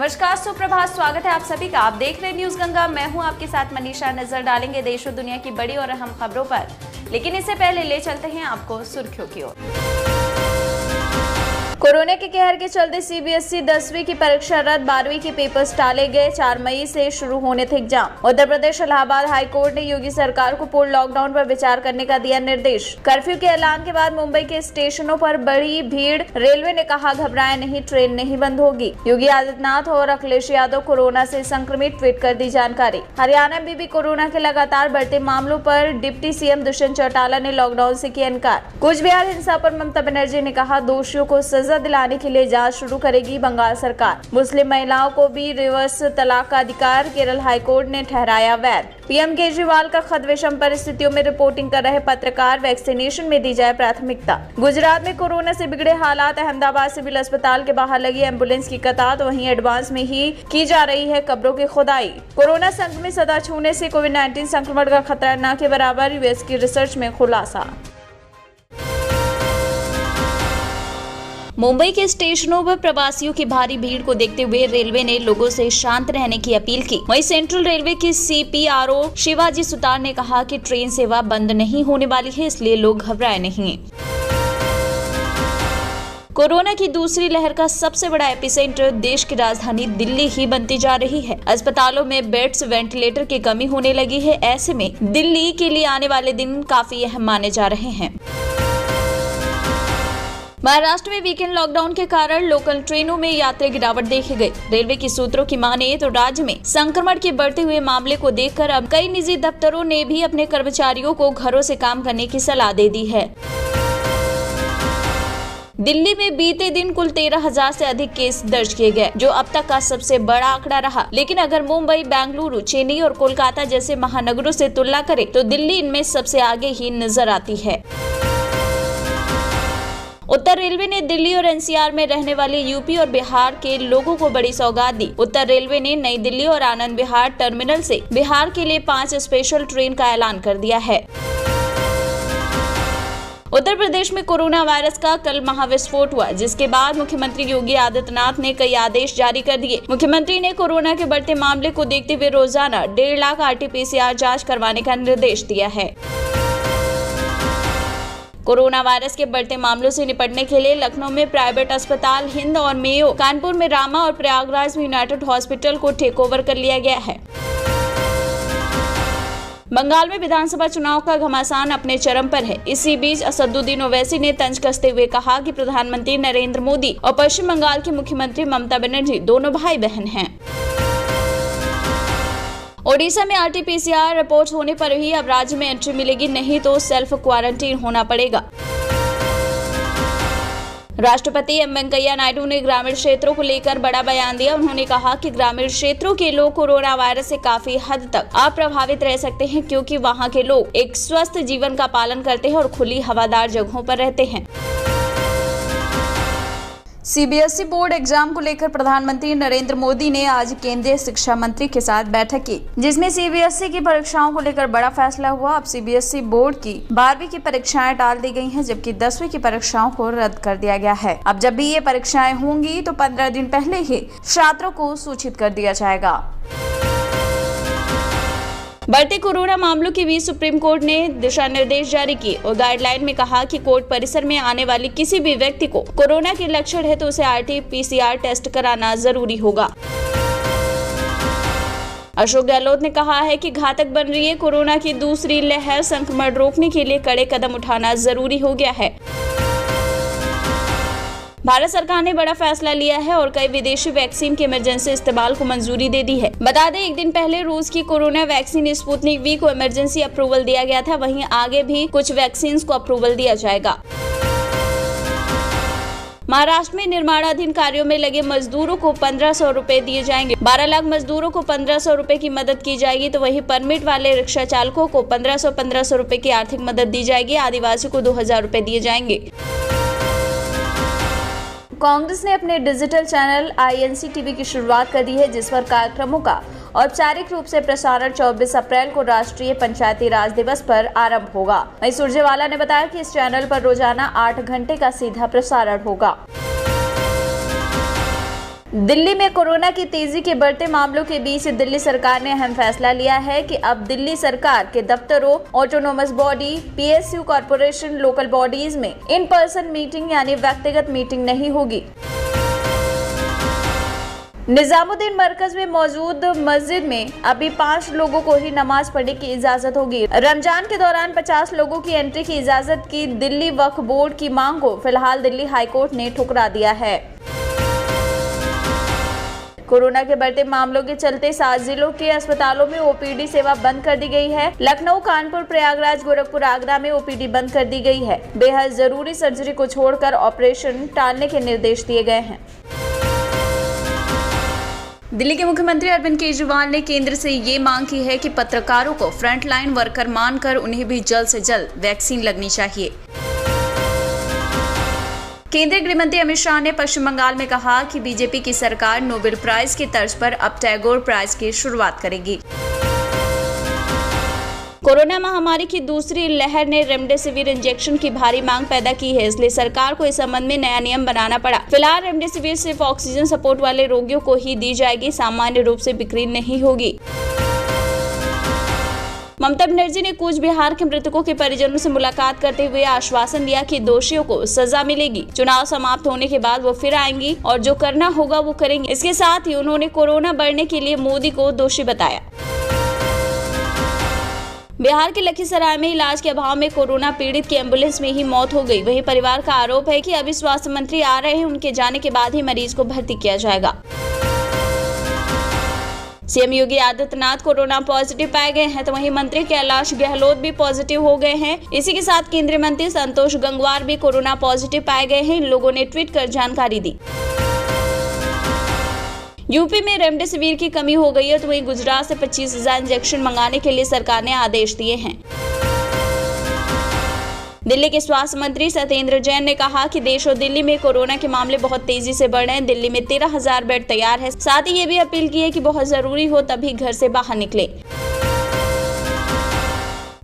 नमस्कार, सुप्रभात, स्वागत है आप सभी का। आप देख रहे न्यूज गंगा। मैं हूं आपके साथ मनीषा। नजर डालेंगे देश और दुनिया की बड़ी और अहम खबरों पर, लेकिन इससे पहले ले चलते हैं आपको सुर्खियों की ओर। कोरोना के कहर के चलते सीबीएसई 10वीं की परीक्षा रद्द, 12वीं के पेपर्स टाले गए। 4 मई से शुरू होने थे exam. Uttar Pradesh Allahabad high court ने योगी सरकार को पूर्ण लॉकडाउन पर विचार करने का दिया निर्देश। कर्फ्यू के ऐलान के बाद मुंबई के स्टेशनों पर बड़ी भीड़। रेलवे ने कहा घबराएं नहीं, ट्रेन नहीं बंद होगी। योगी आदित्यनाथ और अखिलेश यादव कोरोना से संक्रमित, ट्वीट कर दी जानकारी। हरियाणा में भी कोरोना के लगातार बढ़ते मामलों पर डिप्टी सीएम दुष्यंत चौटाला ने लॉकडाउन से किया इनकार। कूच बिहार हिंसा पर ममता बनर्जी ने कहा दोषियों को सजा दिलाने के लिए जांच शुरू करेगी बंगाल सरकार। मुस्लिम महिलाओं को भी रिवर्स तलाक का अधिकार केरल हाईकोर्ट ने ठहराया वैध। पीएम केजरीवाल का खत विषम परिस्थितियों में रिपोर्टिंग कर रहे पत्रकार, वैक्सीनेशन में दी जाए प्राथमिकता। गुजरात में कोरोना से बिगड़े हालात, अहमदाबाद सिविल अस्पताल के बाहर लगी एम्बुलेंस की कतार, तो वहीं एडवांस में ही की जा रही है कब्रों की खुदाई। कोरोना संक्रमित सतह छूने से कोविड-19 संक्रमण का खतरा न के बराबर, यूएस की रिसर्च में खुलासा। मुंबई के स्टेशनों पर प्रवासियों की भारी भीड़ को देखते हुए रेलवे ने लोगों से शांत रहने की अपील की। वहीं सेंट्रल रेलवे के सीपीआरओ शिवाजी सुतार ने कहा कि ट्रेन सेवा बंद नहीं होने वाली है, इसलिए लोग घबराए नहीं। कोरोना की दूसरी लहर का सबसे बड़ा एपिसेंटर देश की राजधानी दिल्ली ही बनती जा रही है। अस्पतालों में बेड्स, वेंटिलेटर की कमी होने लगी है। ऐसे में दिल्ली के लिए आने वाले दिन काफी अहम माने जा रहे हैं। महाराष्ट्र में वीकेंड लॉकडाउन के कारण लोकल ट्रेनों में यात्री गिरावट देखी गई। रेलवे के सूत्रों की माने तो राज्य में संक्रमण के बढ़ते हुए मामले को देखकर अब कई निजी दफ्तरों ने भी अपने कर्मचारियों को घरों से काम करने की सलाह दे दी है। दिल्ली में बीते दिन कुल 13,000 से अधिक केस दर्ज किए गए, जो अब तक का सबसे बड़ा आंकड़ा रहा। लेकिन अगर मुंबई, बेंगलुरु, चेन्नई और कोलकाता जैसे महानगरों से तुलना करें तो दिल्ली इनमें सबसे आगे ही नजर आती है। उत्तर रेलवे ने दिल्ली और एनसीआर में रहने वाले यूपी और बिहार के लोगों को बड़ी सौगात दी। उत्तर रेलवे ने नई दिल्ली और आनंद विहार टर्मिनल से बिहार के लिए 5 स्पेशल ट्रेन का ऐलान कर दिया है। उत्तर प्रदेश में कोरोना वायरस का कल महाविस्फोट हुआ, जिसके बाद मुख्यमंत्री योगी आदित्यनाथ ने कई आदेश जारी कर दिए। मुख्यमंत्री ने कोरोना के बढ़ते मामले को देखते हुए रोजाना 1.5 लाख RT-PCR जाँच करवाने का निर्देश दिया है। कोरोना वायरस के बढ़ते मामलों से निपटने के लिए लखनऊ में प्राइवेट अस्पताल हिंद और मेयो, कानपुर में रामा और प्रयागराज में यूनाइटेड हॉस्पिटल को टेक ओवर कर लिया गया है। बंगाल में विधानसभा चुनाव का घमासान अपने चरम पर है। इसी बीच असदुद्दीन ओवैसी ने तंज कसते हुए कहा कि प्रधानमंत्री नरेंद्र मोदी और पश्चिम बंगाल की मुख्यमंत्री ममता बनर्जी दोनों भाई बहन हैं। ओडिशा में RT-PCR रिपोर्ट होने पर ही अब राज्य में एंट्री मिलेगी, नहीं तो सेल्फ क्वारंटीन होना पड़ेगा। राष्ट्रपति एम वेंकैया नायडू ने ग्रामीण क्षेत्रों को लेकर बड़ा बयान दिया। उन्होंने कहा कि ग्रामीण क्षेत्रों के लोग कोरोना वायरस से काफी हद तक अप्रभावित रह सकते हैं, क्योंकि वहां के लोग एक स्वस्थ जीवन का पालन करते हैं और खुली हवादार जगहों पर रहते हैं। सीबीएसई बोर्ड एग्जाम को लेकर प्रधानमंत्री नरेंद्र मोदी ने आज केंद्रीय शिक्षा मंत्री के साथ बैठक की, जिसमें सीबीएसई की परीक्षाओं को लेकर बड़ा फैसला हुआ। अब सीबीएसई बोर्ड की 12वीं की परीक्षाएं टाल दी गई हैं, जबकि 10वीं की परीक्षाओं को रद्द कर दिया गया है। अब जब भी ये परीक्षाएं होंगी तो 15 दिन पहले ही छात्रों को सूचित कर दिया जाएगा। बढ़ते कोरोना मामलों के बीच सुप्रीम कोर्ट ने दिशा निर्देश जारी किए और गाइडलाइन में कहा कि कोर्ट परिसर में आने वाले किसी भी व्यक्ति को कोरोना के लक्षण है तो उसे RT-PCR टेस्ट कराना जरूरी होगा। अशोक गहलोत ने कहा है कि घातक बन रही है कोरोना की दूसरी लहर, संक्रमण रोकने के लिए कड़े कदम उठाना जरूरी हो गया है। भारत सरकार ने बड़ा फैसला लिया है और कई विदेशी वैक्सीन के इमरजेंसी इस्तेमाल को मंजूरी दे दी है। बता दें, एक दिन पहले रूस की कोरोना वैक्सीन स्पुतनिक वी को इमरजेंसी अप्रूवल दिया गया था। वहीं आगे भी कुछ वैक्सीन को अप्रूवल दिया जाएगा। महाराष्ट्र में निर्माणाधीन कार्यों में लगे मजदूरों को 1,500 रुपए दिए जाएंगे। 12 लाख मजदूरों को 1,500 रुपए की मदद की जाएगी, तो वहीं परमिट वाले रिक्शा चालकों को 1,500 रुपए की आर्थिक मदद दी जाएगी। आदिवासी को 2,000 रुपए दिए जाएंगे। कांग्रेस ने अपने डिजिटल चैनल INC टीवी की शुरुआत कर दी है, जिस पर कार्यक्रमों का औपचारिक रूप से प्रसारण 24 अप्रैल को राष्ट्रीय पंचायती राज दिवस पर आरंभ होगा। वहीं सुरजेवाला ने बताया कि इस चैनल पर रोजाना 8 घंटे का सीधा प्रसारण होगा। दिल्ली में कोरोना की तेजी के बढ़ते मामलों के बीच दिल्ली सरकार ने अहम फैसला लिया है कि अब दिल्ली सरकार के दफ्तरों, autonomous body, PSU, corporation, local bodies में इन पर्सन मीटिंग यानी व्यक्तिगत मीटिंग नहीं होगी। निजामुद्दीन मरकज में मौजूद मस्जिद में अभी 5 लोगों को ही नमाज पढ़ने की इजाजत होगी। रमजान के दौरान 50 लोगों की एंट्री की इजाजत की दिल्ली वक्फ बोर्ड की मांग को फिलहाल दिल्ली हाईकोर्ट ने ठुकरा दिया है। कोरोना के बढ़ते मामलों के चलते 7 जिलों के अस्पतालों में ओपीडी सेवा बंद कर दी गई है। लखनऊ, कानपुर, प्रयागराज, गोरखपुर, आगरा में ओपीडी बंद कर दी गई है। बेहद जरूरी सर्जरी को छोड़कर ऑपरेशन टालने के निर्देश दिए गए हैं। दिल्ली के मुख्यमंत्री अरविंद केजरीवाल ने केंद्र से ये मांग की है कि पत्रकारों को फ्रंटलाइन वर्कर मानकर उन्हें भी जल्द से जल्द वैक्सीन लगनी चाहिए। केंद्रीय गृह मंत्री अमित शाह ने पश्चिम बंगाल में कहा कि बीजेपी की सरकार नोबेल प्राइज की तर्ज पर अब टैगोर प्राइज की शुरुआत करेगी। कोरोना महामारी की दूसरी लहर ने रेमडेसिविर इंजेक्शन की भारी मांग पैदा की है, इसलिए सरकार को इस संबंध में नया नियम बनाना पड़ा। फिलहाल रेमडेसिविर सिर्फ ऑक्सीजन सपोर्ट वाले रोगियों को ही दी जाएगी, सामान्य रूप से बिक्री नहीं होगी। ममता बनर्जी ने कूच बिहार के मृतकों के परिजनों से मुलाकात करते हुए आश्वासन दिया कि दोषियों को सजा मिलेगी। चुनाव समाप्त होने के बाद वो फिर आएंगी और जो करना होगा वो करेंगे। इसके साथ ही उन्होंने कोरोना बढ़ने के लिए मोदी को दोषी बताया। बिहार के लखीसराय में इलाज के अभाव में कोरोना पीड़ित की एम्बुलेंस में ही मौत हो गई। वहीं परिवार का आरोप है कि अभी स्वास्थ्य मंत्री आ रहे हैं, उनके जाने के बाद ही मरीज को भर्ती किया जाएगा। CM Yogi Adityanath corona positive पाए गए हैं, तो वहीं मंत्री कैलाश गहलोत भी पॉजिटिव हो गए हैं। इसी के साथ केंद्रीय मंत्री संतोष गंगवार भी कोरोना पॉजिटिव पाए गए हैं। इन लोगों ने ट्वीट कर जानकारी दी। यूपी में रेमडेसिविर की कमी हो गई है, तो वहीं गुजरात से 25,000 इंजेक्शन मंगाने के लिए सरकार ने आदेश दिए हैं। दिल्ली के स्वास्थ्य मंत्री सत्येंद्र जैन ने कहा कि देश और दिल्ली में कोरोना के मामले बहुत तेजी से बढ़ रहे हैं। दिल्ली में 13,000 बेड तैयार है। साथ ही ये भी अपील की है कि बहुत जरूरी हो तभी घर से बाहर निकले।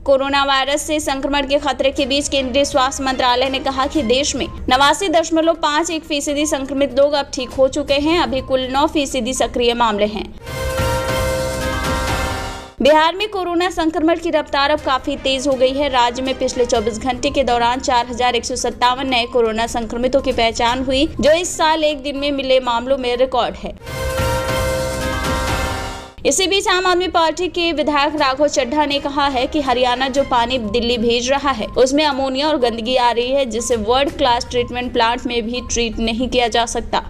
कोरोना वायरस से संक्रमण के खतरे के बीच केंद्रीय स्वास्थ्य मंत्रालय ने कहा कि देश में 89.51% संक्रमित लोग अब ठीक हो चुके हैं। अभी कुल 9% सक्रिय मामले हैं। बिहार में कोरोना संक्रमण की रफ्तार अब काफी तेज हो गई है। राज्य में पिछले 24 घंटे के दौरान 4,157 नए कोरोना संक्रमितों की पहचान हुई, जो इस साल एक दिन में मिले मामलों में रिकॉर्ड है। इसी बीच आम आदमी पार्टी के विधायक राघव चड्ढा ने कहा है कि हरियाणा जो पानी दिल्ली भेज रहा है उसमें अमोनिया और गंदगी आ रही है, जिसे वर्ल्ड क्लास ट्रीटमेंट प्लांट में भी ट्रीट नहीं किया जा सकता।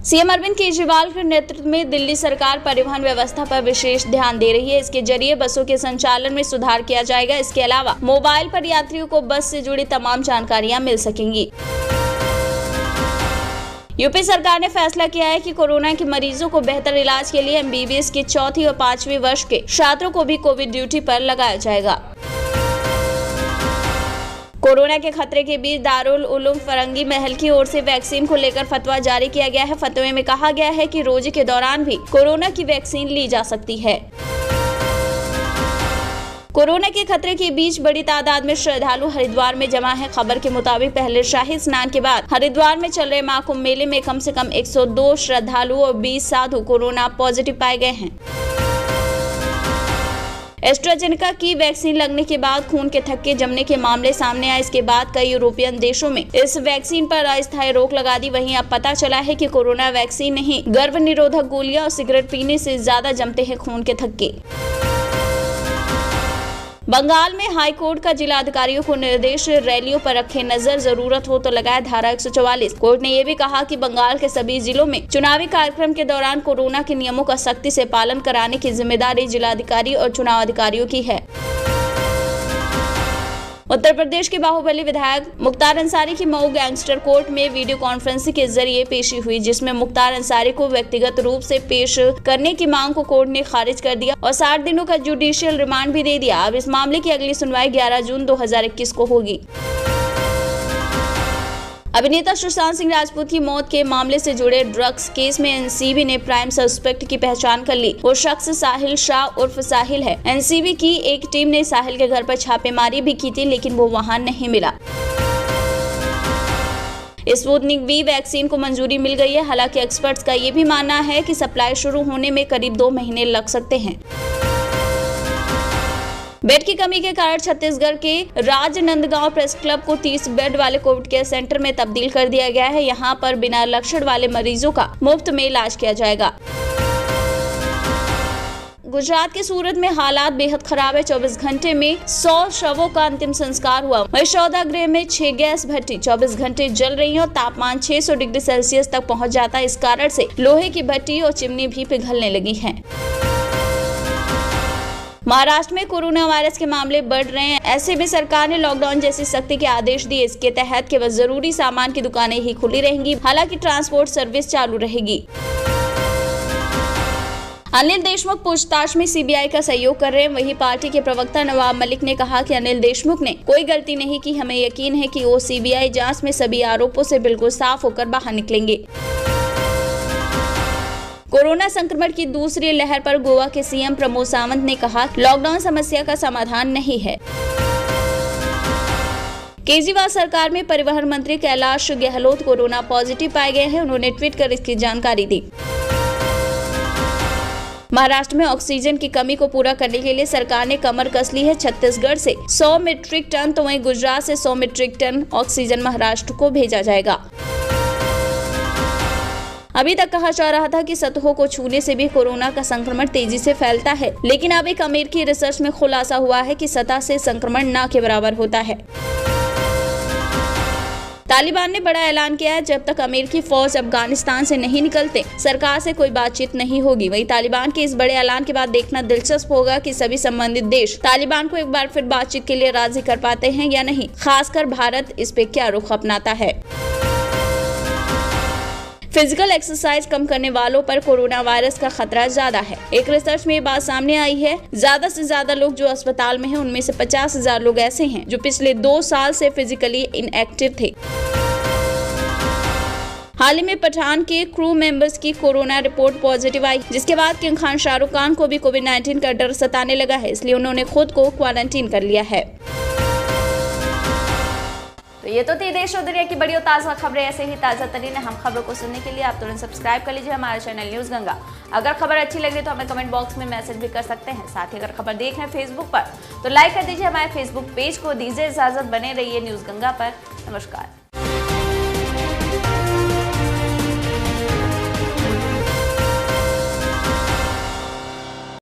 सीएम अरविंद केजरीवाल के नेतृत्व में दिल्ली सरकार परिवहन व्यवस्था पर विशेष ध्यान दे रही है। इसके जरिए बसों के संचालन में सुधार किया जाएगा। इसके अलावा मोबाइल पर यात्रियों को बस से जुड़ी तमाम जानकारियां मिल सकेंगी। यूपी सरकार ने फैसला किया है कि कोरोना के मरीजों को बेहतर इलाज के लिए एमबीबीएस के 4वीं और 5वीं वर्ष के छात्रों को भी कोविड ड्यूटी पर लगाया जाएगा। कोरोना के खतरे के बीच दारुल उलूम फरंगी महल की ओर से वैक्सीन को लेकर फतवा जारी किया गया है। फतवे में कहा गया है कि रोजे के दौरान भी कोरोना की वैक्सीन ली जा सकती है। कोरोना के खतरे के बीच बड़ी तादाद में श्रद्धालु हरिद्वार में जमा है। खबर के मुताबिक पहले शाही स्नान के बाद हरिद्वार में चल रहे महाकुंभ मेले में कम से कम 102 श्रद्धालु और 20 साधु कोरोना पॉजिटिव पाए गए हैं। एस्ट्राजेनेका की वैक्सीन लगने के बाद खून के थक्के जमने के मामले सामने आए। इसके बाद कई यूरोपियन देशों में इस वैक्सीन पर अस्थायी रोक लगा दी। वहीं अब पता चला है कि कोरोना वैक्सीन नहीं, गर्भ निरोधक गोलियां और सिगरेट पीने से ज्यादा जमते हैं खून के थक्के। बंगाल में हाई कोर्ट का जिला अधिकारियों को निर्देश, रैलियों पर रखे नजर, जरूरत हो तो लगाए धारा 144। कोर्ट ने यह भी कहा कि बंगाल के सभी जिलों में चुनावी कार्यक्रम के दौरान कोरोना के नियमों का सख्ती से पालन कराने की जिम्मेदारी जिलाधिकारी और चुनाव अधिकारियों की है। उत्तर प्रदेश के बाहुबली विधायक मुख्तार अंसारी की मऊ गैंगस्टर कोर्ट में वीडियो कॉन्फ्रेंसिंग के जरिए पेशी हुई, जिसमें मुख्तार अंसारी को व्यक्तिगत रूप से पेश करने की मांग को कोर्ट ने खारिज कर दिया और 60 दिनों का जुडिशियल रिमांड भी दे दिया। अब इस मामले की अगली सुनवाई 11 जून 2021 को होगी। अभिनेता सुशांत सिंह राजपूत की मौत के मामले से जुड़े ड्रग्स केस में एनसीबी ने प्राइम सस्पेक्ट की पहचान कर ली। वो शख्स साहिल शाह उर्फ साहिल है। एनसीबी की एक टीम ने साहिल के घर पर छापेमारी भी की थी, लेकिन वो वहां नहीं मिला। स्पुतनिक वी वैक्सीन को मंजूरी मिल गई है। हालांकि एक्सपर्ट्स का ये भी मानना है कि सप्लाई शुरू होने में करीब 2 महीने लग सकते हैं। बेड की कमी के कारण छत्तीसगढ़ के राजनांदगांव प्रेस क्लब को 30 बेड वाले कोविड केयर सेंटर में तब्दील कर दिया गया है। यहां पर बिना लक्षण वाले मरीजों का मुफ्त में इलाज किया जाएगा। गुजरात के सूरत में हालात बेहद खराब है। 24 घंटे में 100 शवों का अंतिम संस्कार हुआ। वहीं सौदागृह में 6 गैस भट्टी 24 घंटे जल रही है और तापमान 600 डिग्री सेल्सियस तक पहुंच जाता है। इस कारण से लोहे की भट्टी और चिमनी भी पिघलने लगी हैं। महाराष्ट्र में कोरोना वायरस के मामले बढ़ रहे हैं। ऐसे में सरकार ने लॉकडाउन जैसी सख्ती के आदेश दिए। इसके तहत केवल जरूरी सामान की दुकानें ही खुली रहेंगी। हालांकि ट्रांसपोर्ट सर्विस चालू रहेगी। अनिल देशमुख पूछताछ में सीबीआई का सहयोग कर रहे हैं। वहीं पार्टी के प्रवक्ता नवाब मलिक ने कहा कि अनिल देशमुख ने कोई गलती नहीं की। हमें यकीन है कि वो सीबीआई जांच में सभी आरोपों से बिल्कुल साफ होकर बाहर निकलेंगे। कोरोना संक्रमण की दूसरी लहर पर गोवा के सीएम प्रमोद सावंत ने कहा, लॉकडाउन समस्या का समाधान नहीं है। केजरीवाल सरकार में परिवहन मंत्री कैलाश गहलोत कोरोना पॉजिटिव पाए गए हैं। उन्होंने ट्वीट कर इसकी जानकारी दी। महाराष्ट्र में ऑक्सीजन की कमी को पूरा करने के लिए सरकार ने कमर कस ली है। छत्तीसगढ़ से 100 मीट्रिक टन तो वहीं गुजरात से 100 मीट्रिक टन ऑक्सीजन महाराष्ट्र को भेजा जाएगा। अभी तक कहा जा रहा था कि सतहों को छूने से भी कोरोना का संक्रमण तेजी से फैलता है, लेकिन अब एक अमेरिकी रिसर्च में खुलासा हुआ है कि सतह से संक्रमण न के बराबर होता है। तालिबान ने बड़ा ऐलान किया है, जब तक अमेरिकी फौज अफगानिस्तान से नहीं निकलते सरकार से कोई बातचीत नहीं होगी। वहीं तालिबान के इस बड़े ऐलान के बाद देखना दिलचस्प होगा कि सभी संबंधित देश तालिबान को एक बार फिर बातचीत के लिए राजी कर पाते हैं या नहीं। खासकर भारत इस पे क्या रुख अपनाता है। फिजिकल एक्सरसाइज कम करने वालों पर कोरोना वायरस का खतरा ज्यादा है। एक रिसर्च में ये बात सामने आई है। ज्यादा से ज्यादा लोग जो अस्पताल में हैं, उनमें से 50,000 लोग ऐसे हैं जो पिछले 2 साल से फिजिकली इनएक्टिव थे। हाल ही में पठान के क्रू मेंबर्स की कोरोना रिपोर्ट पॉजिटिव आई, जिसके बाद किंग खान शाहरुख खान को भी कोविड-19 का डर सताने लगा है, इसलिए उन्होंने खुद को क्वारंटीन कर लिया है। तो ये तो थी देश और दुनिया की बड़ी और ताज़ा खबरें। ऐसे ही ताज़ा तरीन हम खबरों को सुनने के लिए आप तुरंत सब्सक्राइब कर लीजिए हमारा चैनल न्यूज़ गंगा। अगर खबर अच्छी लगे तो हमें कमेंट बॉक्स में मैसेज भी कर सकते हैं। साथ ही अगर खबर देख रहे हैं फेसबुक पर तो लाइक कर दीजिए हमारे फेसबुक पेज को। दीजिए इजाजत, बने रहिए न्यूज़ गंगा पर। नमस्कार।